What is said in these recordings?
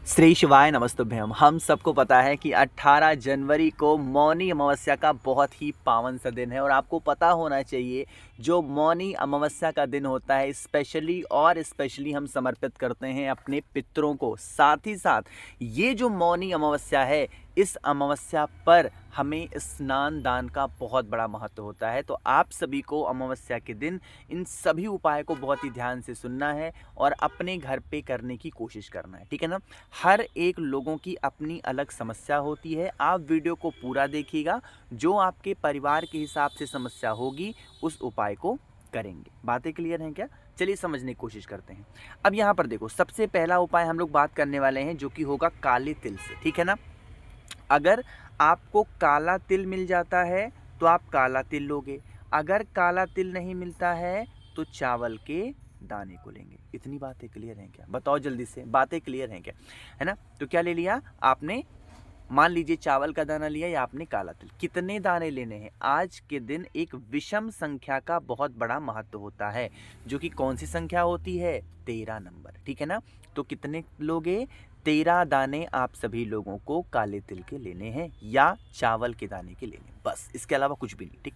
श्री शिवाय नमस्तुभ्यम। हम सबको पता है कि 18 जनवरी को मौनी अमावस्या का बहुत ही पावन सा दिन है और आपको पता होना चाहिए जो मौनी अमावस्या का दिन होता है स्पेशली हम समर्पित करते हैं अपने पितरों को। साथ ही साथ ये जो मौनी अमावस्या है इस अमावस्या पर हमें स्नान दान का बहुत बड़ा महत्व होता है। तो आप सभी को अमावस्या के दिन इन सभी उपाय को बहुत ही ध्यान से सुनना है और अपने घर पे करने की कोशिश करना है, ठीक है ना। हर एक लोगों की अपनी अलग समस्या होती है। आप वीडियो को पूरा देखिएगा, जो आपके परिवार के हिसाब से समस्या होगी उस उपाय को करेंगे। बातें क्लियर हैं क्या? चलिए समझने की कोशिश करते हैं। अब यहाँ पर देखो, सबसे पहला उपाय हम लोग बात करने वाले हैं जो कि होगा काले तिल से, ठीक है ना। अगर आपको काला तिल मिल जाता है तो आप काला तिल लोगे, अगर काला तिल नहीं मिलता है तो चावल के दाने को लेंगे। इतनी बातें क्लियर हैं क्या? बताओ जल्दी से, बातें क्लियर हैं क्या? है ना। तो क्या ले लिया आपने? मान लीजिए चावल का दाना लिया या आपने काला तिल। कितने दाने लेने हैं? आज के दिन एक विषम संख्या का बहुत बड़ा महत्व होता है, जो कि कौन सी संख्या होती है? 13 नंबर, ठीक है ना। तो कितने लोगे? 13 दाने आप सभी लोगों को काले तिल के लेने हैं या चावल के दाने के लेने हैं, बस, इसके अलावा कुछ भी नहीं, ठीक।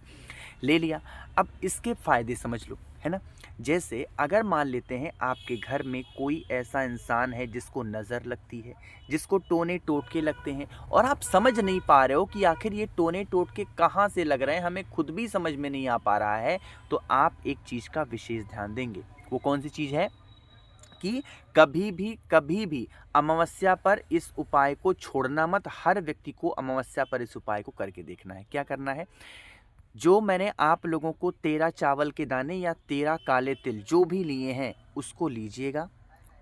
ले लिया। अब इसके फायदे समझ लो, है ना। जैसे अगर मान लेते हैं आपके घर में कोई ऐसा इंसान है जिसको नज़र लगती है, जिसको टोने टोटके लगते हैं और आप समझ नहीं पा रहे हो कि आखिर ये टोने टोटके कहाँ से लग रहे हैं, हमें खुद भी समझ में नहीं आ पा रहा है, तो आप एक चीज़ का विशेष ध्यान देंगे। वो कौन सी चीज़ है? कि कभी भी अमावस्या पर इस उपाय को छोड़ना मत। हर व्यक्ति को अमावस्या पर इस उपाय को करके देखना है। क्या करना है? जो मैंने आप लोगों को 13 चावल के दाने या 13 काले तिल जो भी लिए हैं उसको लीजिएगा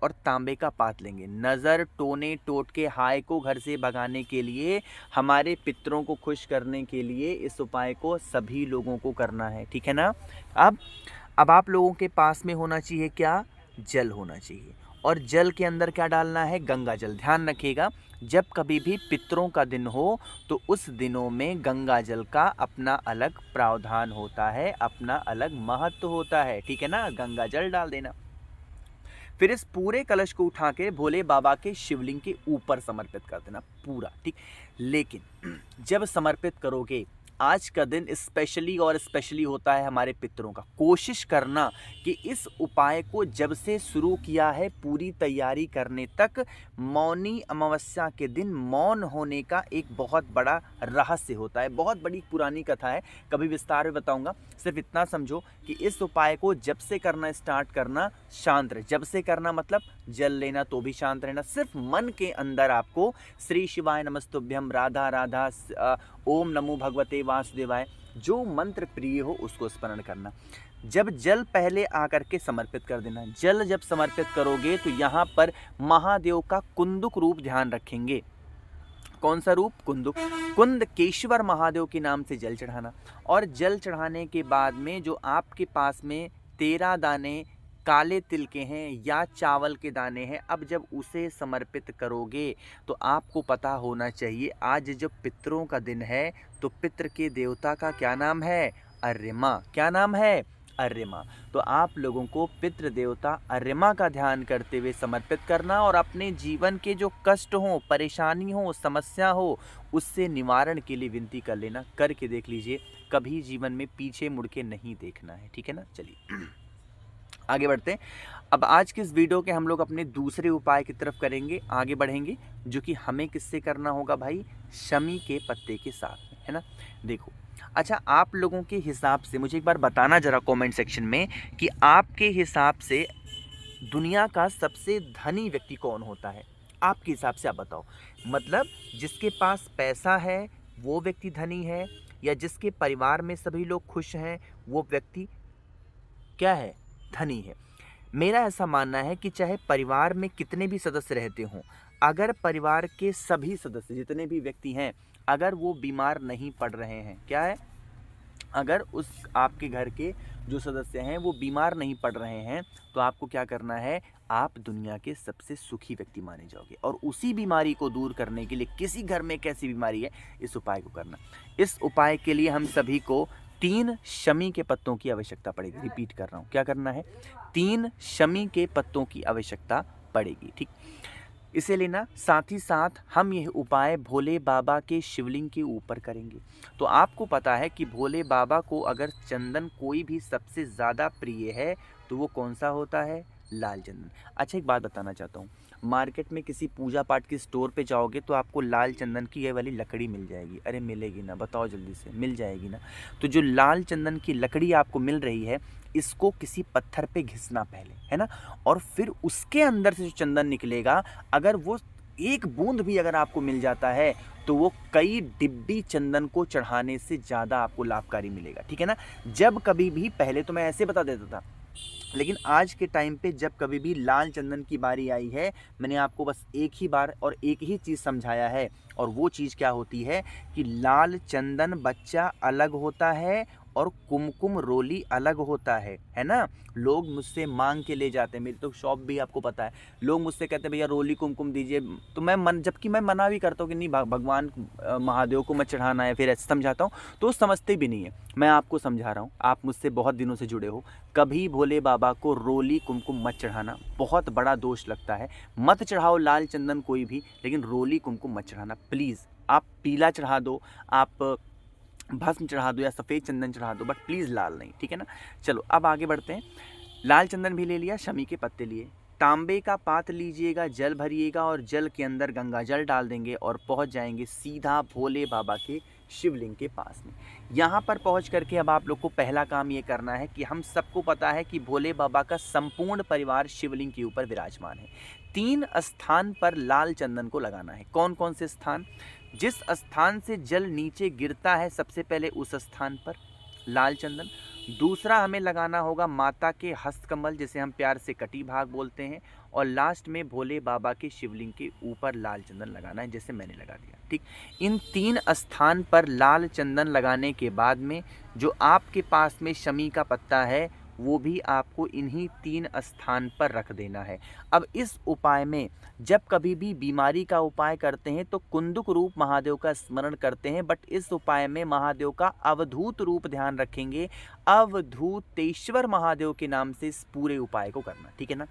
और तांबे का पात लेंगे। नज़र, टोने टोटके, हाय को घर से भगाने के लिए, हमारे पितरों को खुश करने के लिए इस उपाय को सभी लोगों को करना है, ठीक है ना। अब आप लोगों के पास में होना चाहिए क्या? जल होना चाहिए। और जल के अंदर क्या डालना है? गंगा जल। ध्यान रखिएगा, जब कभी भी पितरों का दिन हो तो उस दिनों में गंगा जल का अपना अलग प्रावधान होता है, अपना अलग महत्व होता है, ठीक है ना। गंगा जल डाल देना। फिर इस पूरे कलश को उठा के भोले बाबा के शिवलिंग के ऊपर समर्पित कर देना पूरा, ठीक। लेकिन जब समर्पित करोगे, आज का दिन स्पेशली होता है हमारे पितरों का। कोशिश करना कि इस उपाय को जब से शुरू किया है पूरी तैयारी करने तक, मौनी अमावस्या के दिन मौन होने का एक बहुत बड़ा रहस्य होता है। बहुत बड़ी पुरानी कथा है, कभी विस्तार में बताऊंगा। सिर्फ इतना समझो कि इस उपाय को जब से करना स्टार्ट करना, शांत रहे। जब से करना मतलब जल लेना तो भी शांत रहना। सिर्फ मन के अंदर आपको श्री शिवाय नमस्तुभ्यम, राधा राधा, ओम नमो भगवते वासुदेवाय, जो मंत्र प्रिय हो उसको स्मरण करना। जब जल पहले आकर के समर्पित कर देना। जल जब समर्पित करोगे तो यहाँ पर महादेव का कुंदुक रूप ध्यान रखेंगे। कौन सा रूप? कुंदुक। कुंदकेश्वर महादेव के नाम से जल चढ़ाना। और जल चढ़ाने के बाद में जो आपके पास में 13 दाने काले तिल के हैं या चावल के दाने हैं, अब जब उसे समर्पित करोगे तो आपको पता होना चाहिए आज जब पितरों का दिन है तो पितृ के देवता का क्या नाम है? अर्यमा। क्या नाम है? अर्यमा। तो आप लोगों को पितृ देवता अर्यमा का ध्यान करते हुए समर्पित करना और अपने जीवन के जो कष्ट हो, परेशानी हो, समस्या हो, उससे निवारण के लिए विनती कर लेना। करके देख लीजिए, कभी जीवन में पीछे मुड़ के नहीं देखना है, ठीक है ना। चलिए आगे बढ़ते हैं। अब आज के इस वीडियो के हम लोग अपने दूसरे उपाय की तरफ करेंगे, आगे बढ़ेंगे, जो कि हमें किससे करना होगा भाई? शमी के पत्ते के साथ में, है ना। देखो, अच्छा, आप लोगों के हिसाब से मुझे एक बार बताना जरा कमेंट सेक्शन में कि आपके हिसाब से दुनिया का सबसे धनी व्यक्ति कौन होता है? आपके हिसाब से आप बताओ। मतलब जिसके पास पैसा है वो व्यक्ति धनी है, या जिसके परिवार में सभी लोग खुश हैं वो व्यक्ति क्या है? धनी है। मेरा ऐसा मानना है कि चाहे परिवार में कितने भी सदस्य रहते हों, अगर परिवार के सभी सदस्य जितने भी व्यक्ति हैं, अगर वो बीमार नहीं पड़ रहे हैं, क्या है? अगर उस आपके घर के जो सदस्य हैं वो बीमार नहीं पड़ रहे हैं, तो आपको क्या करना है? आप दुनिया के सबसे सुखी व्यक्ति माने जाओगे। और उसी बीमारी को दूर करने के लिए, किसी घर में कैसी बीमारी है, इस उपाय को करना। इस उपाय के लिए हम सभी को 3 शमी के पत्तों की आवश्यकता पड़ेगी। रिपीट कर रहा हूँ, क्या करना है? 3 शमी के पत्तों की आवश्यकता पड़ेगी, ठीक। इसीलिए ना साथ ही साथ हम यह उपाय भोले बाबा के शिवलिंग के ऊपर करेंगे। तो आपको पता है कि भोले बाबा को अगर चंदन कोई भी सबसे ज़्यादा प्रिय है तो वो कौन सा होता है? लाल चंदन। अच्छा एक बात बताना चाहता हूँ, मार्केट में किसी पूजा पाठ के स्टोर पे जाओगे तो आपको लाल चंदन की ये वाली लकड़ी मिल जाएगी। अरे मिलेगी ना, बताओ जल्दी से, मिल जाएगी ना। तो जो लाल चंदन की लकड़ी आपको मिल रही है, इसको किसी पत्थर पे घिसना पहले, है ना, और फिर उसके अंदर से जो चंदन निकलेगा, अगर वो एक बूंद भी अगर आपको मिल जाता है तो वो कई डिब्बी चंदन को चढ़ाने से ज़्यादा आपको लाभकारी मिलेगा, ठीक है ना। जब कभी भी, पहले तो मैं ऐसे बता देता था, लेकिन आज के टाइम पे जब कभी भी लाल चंदन की बारी आई है, मैंने आपको बस एक ही बार और एक ही चीज़ समझाया है, और वो चीज़ क्या होती है कि लाल चंदन बच्चा अलग होता है और कुमकुम रोली अलग होता है ना। लोग मुझसे मांग के ले जाते हैं, मेरी तो शॉप भी आपको पता है, लोग मुझसे कहते हैं भैया रोली कुमकुम दीजिए, तो जबकि मैं मना भी करता हूँ कि नहीं, भगवान महादेव को मत चढ़ाना है, फिर ऐसे समझाता हूँ तो समझते भी नहीं है। मैं आपको समझा रहा हूँ, आप मुझसे बहुत दिनों से जुड़े हो, कभी भोले बाबा को रोली कुमकुम मत चढ़ाना, बहुत बड़ा दोष लगता है। मत चढ़ाओ लाल चंदन कोई भी, लेकिन रोली कुमकुम मत चढ़ाना प्लीज़। आप पीला चढ़ा दो, आप भस्म चढ़ा दो या सफ़ेद चंदन चढ़ा दो, बट प्लीज़ लाल नहीं, ठीक है ना। चलो अब आगे बढ़ते हैं। लाल चंदन भी ले लिया, शमी के पत्ते लिए, तांबे का पात्र लीजिएगा, जल भरिएगा और जल के अंदर गंगा जल डाल देंगे और पहुंच जाएंगे सीधा भोले बाबा के शिवलिंग के पास में। यहाँ पर पहुँच करके अब आप लोग को पहला काम ये करना है कि हम सबको पता है कि भोले बाबा का संपूर्ण परिवार शिवलिंग के ऊपर विराजमान है। 3 स्थान पर लाल चंदन को लगाना है। कौन कौन से स्थान? जिस स्थान से जल नीचे गिरता है सबसे पहले उस स्थान पर लाल चंदन। दूसरा हमें लगाना होगा माता के हस्तकमल, जिसे हम प्यार से कटी भाग बोलते हैं, और लास्ट में भोले बाबा के शिवलिंग के ऊपर लाल चंदन लगाना है, जैसे मैंने लगा दिया, ठीक। इन 3 स्थान पर लाल चंदन लगाने के बाद में जो आपके पास में शमी का पत्ता है वो भी आपको इन्हीं 3 स्थान पर रख देना है। अब इस उपाय में जब कभी भी बीमारी का उपाय करते हैं तो कुंदुक रूप महादेव का स्मरण करते हैं, बट इस उपाय में महादेव का अवधूत रूप ध्यान रखेंगे। अवधूतेश्वर महादेव के नाम से इस पूरे उपाय को करना, ठीक है ना।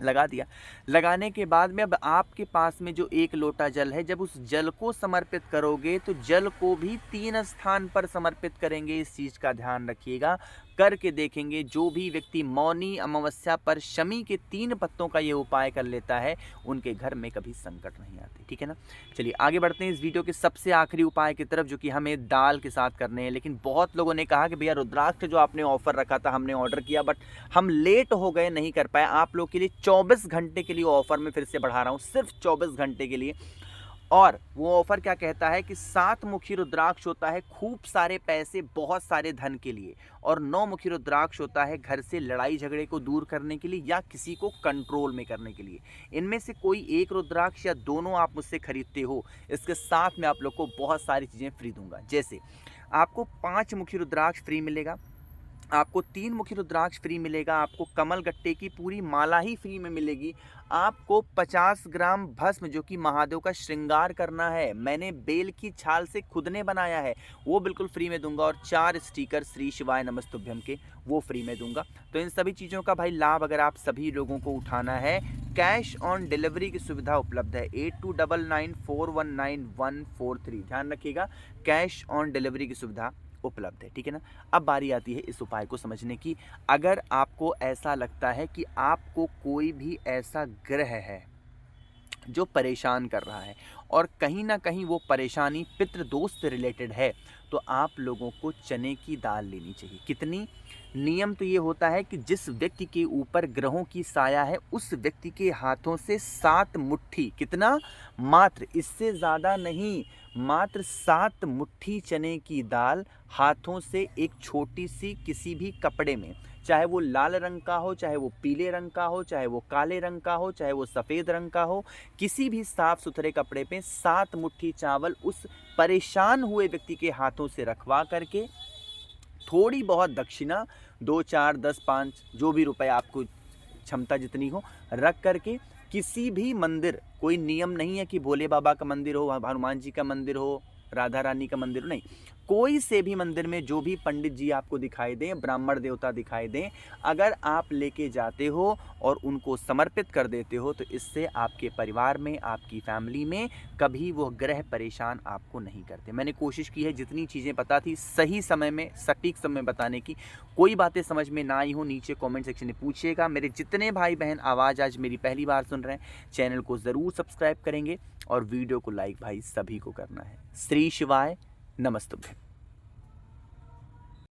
लगा दिया। लगाने के बाद में अब आपके पास में जो 1 लोटा जल है, जब उस जल को समर्पित करोगे तो जल को भी 3 स्थान पर समर्पित करेंगे। इस चीज़ का ध्यान रखिएगा, करके देखेंगे। जो भी व्यक्ति मौनी अमावस्या पर शमी के 3 पत्तों का ये उपाय कर लेता है, उनके घर में कभी संकट नहीं आते, ठीक है ना। चलिए आगे बढ़ते हैं इस वीडियो के सबसे आखिरी उपाय की तरफ, जो कि हमें दाल के साथ करने हैं। लेकिन बहुत लोगों ने कहा कि भैया रुद्राक्ष जो आपने ऑफर रखा था, हमने ऑर्डर किया बट हम लेट हो गए, नहीं कर पाए। आप लोग के लिए 24 घंटे के लिए ऑफर में फिर से बढ़ा रहा हूँ, सिर्फ 24 घंटे के लिए। और वो ऑफर क्या कहता है कि 7 मुखी रुद्राक्ष होता है खूब सारे पैसे, बहुत सारे धन के लिए, और 9 मुखी रुद्राक्ष होता है घर से लड़ाई झगड़े को दूर करने के लिए या किसी को कंट्रोल में करने के लिए। इनमें से कोई एक रुद्राक्ष या दोनों आप मुझसे खरीदते हो, इसके साथ में आप लोग को बहुत सारी चीज़ें फ्री दूंगा। जैसे आपको 5 मुखी रुद्राक्ष फ्री मिलेगा, आपको 3 मुखी रुद्राक्ष फ्री मिलेगा, आपको कमल गट्टे की पूरी माला ही फ्री में मिलेगी, आपको 50 ग्राम भस्म जो कि महादेव का श्रृंगार करना है, मैंने बेल की छाल से खुद ने बनाया है, वो बिल्कुल फ्री में दूंगा, और 4 स्टिकर श्री शिवाय नमस्तुभ्यम के वो फ्री में दूंगा। तो इन सभी चीज़ों का भाई लाभ अगर आप सभी लोगों को उठाना है, कैश ऑन डिलीवरी की सुविधा उपलब्ध है। 8299419143, ध्यान रखिएगा, कैश ऑन डिलीवरी की सुविधा उपलब्ध है, ठीक है ना। अब बारी आती है इस उपाय को समझने की। अगर आपको ऐसा लगता है कि आपको कोई भी ऐसा ग्रह है जो परेशान कर रहा है और कहीं ना कहीं वो परेशानी पितृदोष से रिलेटेड है, तो आप लोगों को चने की दाल लेनी चाहिए। कितनी? नियम तो ये होता है कि जिस व्यक्ति के ऊपर ग्रहों की साया है उस व्यक्ति के हाथों से 7 मुट्ठी, कितना? मात्र, इससे ज़्यादा नहीं, मात्र 7 मुट्ठी चने की दाल हाथों से एक छोटी सी किसी भी कपड़े में, चाहे वो लाल रंग का हो, चाहे वो पीले रंग का हो, चाहे वो काले रंग का हो, चाहे वो सफ़ेद रंग का हो, किसी भी साफ सुथरे कपड़े पे 7 मुट्ठी चावल उस परेशान हुए व्यक्ति के हाथों से रखवा करके, थोड़ी बहुत दक्षिणा 2, 4, 10, 5 जो भी रुपए आपको क्षमता जितनी हो रख करके किसी भी मंदिर, कोई नियम नहीं है कि भोले बाबा का मंदिर हो, हनुमान जी का मंदिर हो, राधा रानी का मंदिर हो, नहीं, कोई से भी मंदिर में जो भी पंडित जी आपको दिखाई दें, ब्राह्मण देवता दिखाई दें, अगर आप लेके जाते हो और उनको समर्पित कर देते हो, तो इससे आपके परिवार में, आपकी फैमिली में कभी वो ग्रह परेशान आपको नहीं करते। मैंने कोशिश की है जितनी चीज़ें पता थी सही समय में, सटीक समय बताने की। कोई बातें समझ में ना आई हो, नीचे कमेंट सेक्शन में पूछिएगा। मेरे जितने भाई बहन आवाज़ आज मेरी पहली बार सुन रहे हैं, चैनल को ज़रूर सब्सक्राइब करेंगे और वीडियो को लाइक भाई सभी को करना है। श्री शिवाय, नमस्तुभ्यं।